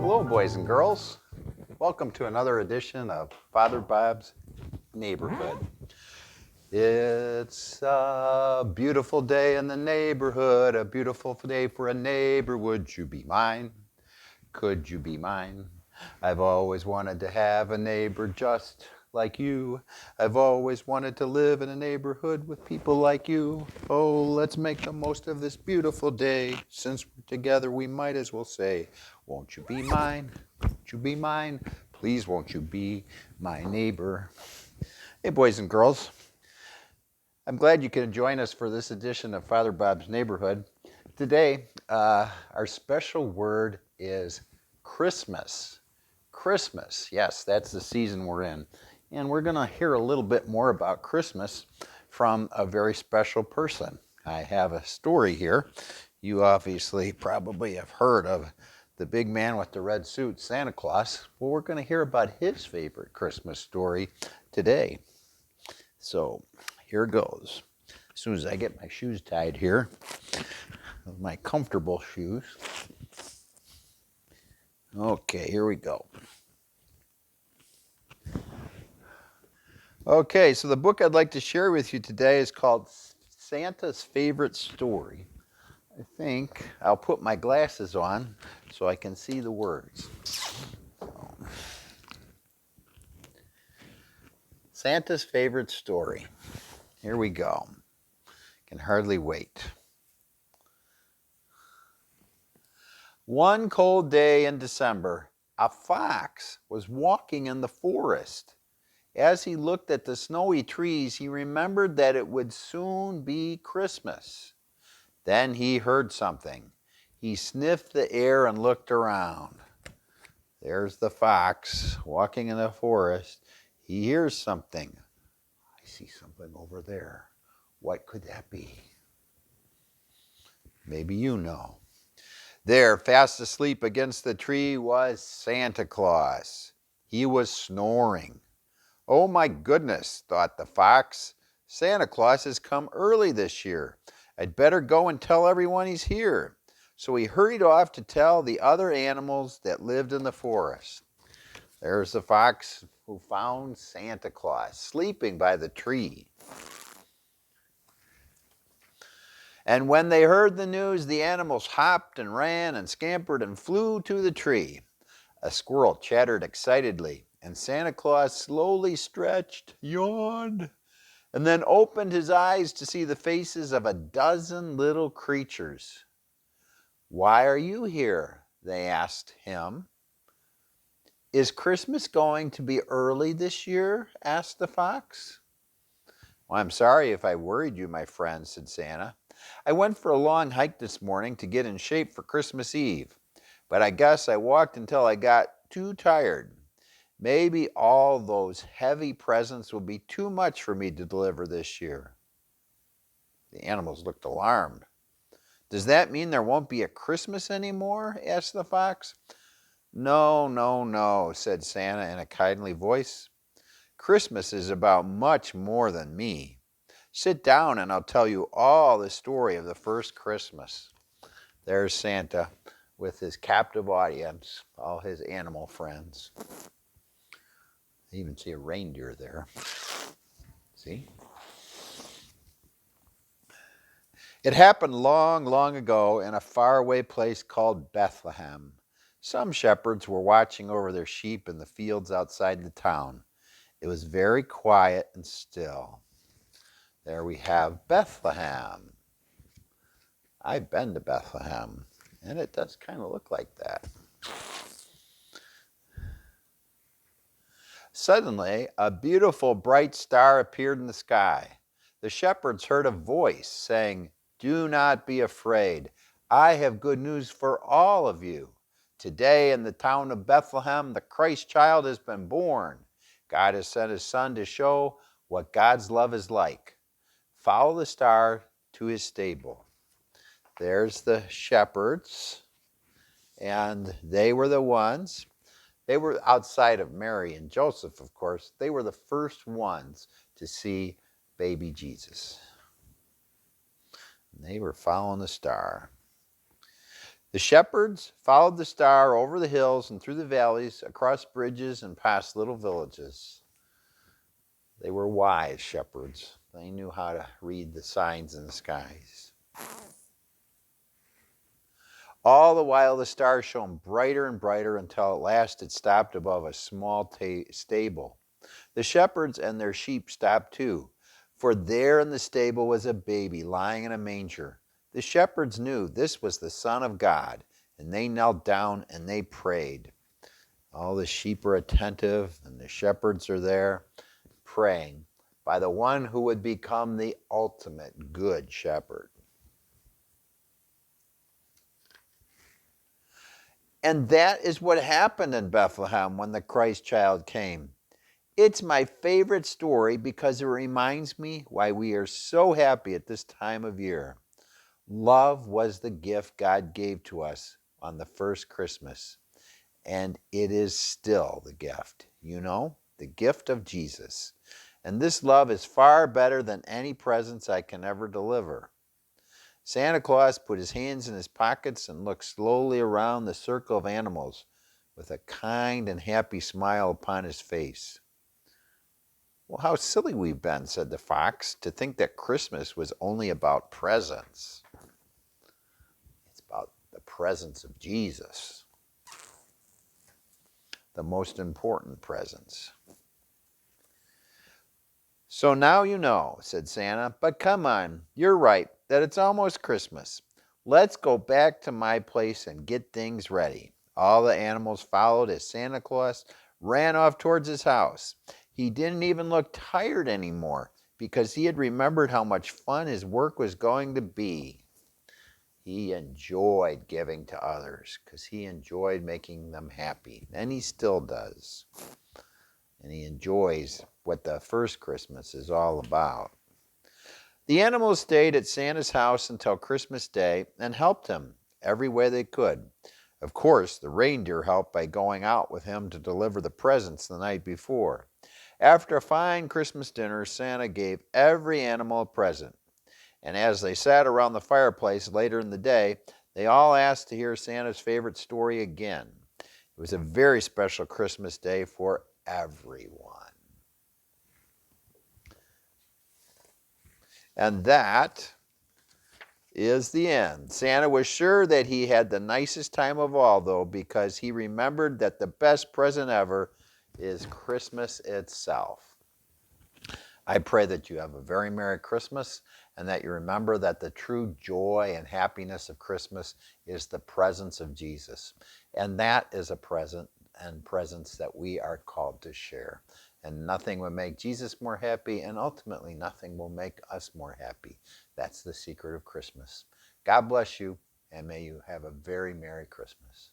Hello, boys and girls. Welcome to another edition of Father Bob's Neighborhood. It's a beautiful day in the neighborhood, a beautiful day for a neighbor. Would you be mine? Could you be mine? I've always wanted to have a neighbor just like you. I've always wanted to live in a neighborhood with people like you. Oh, let's make the most of this beautiful day. Since we're together, we might as well say, won't you be mine? Won't you be mine? Please, won't you be my neighbor? Hey, boys and girls. I'm glad you could join us for this edition of Father Bob's Neighborhood. Today, our special word is Christmas. Christmas, yes, that's the season we're in. And we're going to hear a little bit more about Christmas from a very special person. I have a story here. You obviously probably have heard of the big man with the red suit, Santa Claus. Well, we're going to hear about his favorite Christmas story today. So here goes. As soon as I get my shoes tied here, my comfortable shoes. Okay, here we go. Okay, so the book I'd like to share with you today is called Santa's Favorite Story. I think I'll put my glasses on so I can see the words. Santa's Favorite Story. Here we go. Can hardly wait. One cold day in December, a fox was walking in the forest. As he looked at the snowy trees, he remembered that it would soon be Christmas. Then he heard something. He sniffed the air and looked around. There's the fox walking in the forest. He hears something. I see something over there. What could that be? Maybe you know. There, fast asleep against the tree, was Santa Claus. He was snoring. Oh my goodness, thought the fox. Santa Claus has come early this year. I'd better go and tell everyone he's here. So he hurried off to tell the other animals that lived in the forest. There's the fox who found Santa Claus sleeping by the tree. And when they heard the news, the animals hopped and ran and scampered and flew to the tree. A squirrel chattered excitedly, and Santa Claus slowly stretched, yawned, and then opened his eyes to see the faces of a dozen little creatures. Why are you here? They asked him. Is Christmas going to be early this year? Asked the fox. Well, I'm sorry if I worried you, my friend, said Santa. I went for a long hike this morning to get in shape for Christmas Eve, but I guess I walked until I got too tired. Maybe all those heavy presents will be too much for me to deliver this year. The animals looked alarmed. Does that mean there won't be a Christmas anymore? Asked the fox. No, no, no, said Santa in a kindly voice. Christmas is about much more than me. Sit down and I'll tell you all the story of the first Christmas. There's Santa with his captive audience, all his animal friends. I even see a reindeer there. See? It happened long, long ago in a faraway place called Bethlehem. Some shepherds were watching over their sheep in the fields outside the town. It was very quiet and still. There we have Bethlehem. I've been to Bethlehem, and it does kind of look like that. Suddenly, a beautiful bright star appeared in the sky. The shepherds heard a voice saying, "Do not be afraid. I have good news for all of you. Today in the town of Bethlehem, the Christ child has been born. God has sent his Son to show what God's love is like. Follow the star to his stable. There's the shepherds, and they were the ones. They were outside of Mary and Joseph, of course. They were the first ones to see baby Jesus. And they were following the star. The shepherds followed the star over the hills and through the valleys, across bridges and past little villages. They were wise shepherds. They knew how to read the signs in the skies. All the while the star shone brighter and brighter until at last it stopped above a small stable. The shepherds and their sheep stopped too, for there in the stable was a baby lying in a manger. The shepherds knew this was the Son of God, and they knelt down and they prayed. All the sheep are attentive, and the shepherds are there praying by the one who would become the ultimate good shepherd. And that is what happened in Bethlehem when the Christ child came. It's my favorite story because it reminds me why we are so happy at this time of year. Love was the gift God gave to us on the first Christmas, and it is still the gift, the gift of Jesus. And this love is far better than any presents I can ever deliver. Santa Claus put his hands in his pockets and looked slowly around the circle of animals with a kind and happy smile upon his face. "Well, how silly we've been," said the fox, "to think that Christmas was only about presents. It's about the presence of Jesus, the most important presents." "So now you know," said Santa, "but come on, you're right that it's almost Christmas. Let's go back to my place and get things ready." All the animals followed as Santa Claus ran off towards his house. He didn't even look tired anymore because he had remembered how much fun his work was going to be. He enjoyed giving to others because he enjoyed making them happy, and he still does. And he enjoys what the first Christmas is all about. The animals stayed at Santa's house until Christmas Day and helped him every way they could. Of course, the reindeer helped by going out with him to deliver the presents the night before. After a fine Christmas dinner, Santa gave every animal a present. And as they sat around the fireplace later in the day, they all asked to hear Santa's favorite story again. It was a very special Christmas day for everyone. And that is the end. Santa was sure that he had the nicest time of all, though, because he remembered that the best present ever is Christmas itself. I pray that you have a very Merry Christmas and that you remember that the true joy and happiness of Christmas is the presence of Jesus. And that is a present and presence that we are called to share. And nothing will make Jesus more happy, and ultimately nothing will make us more happy. That's the secret of Christmas. God bless you, and may you have a very Merry Christmas.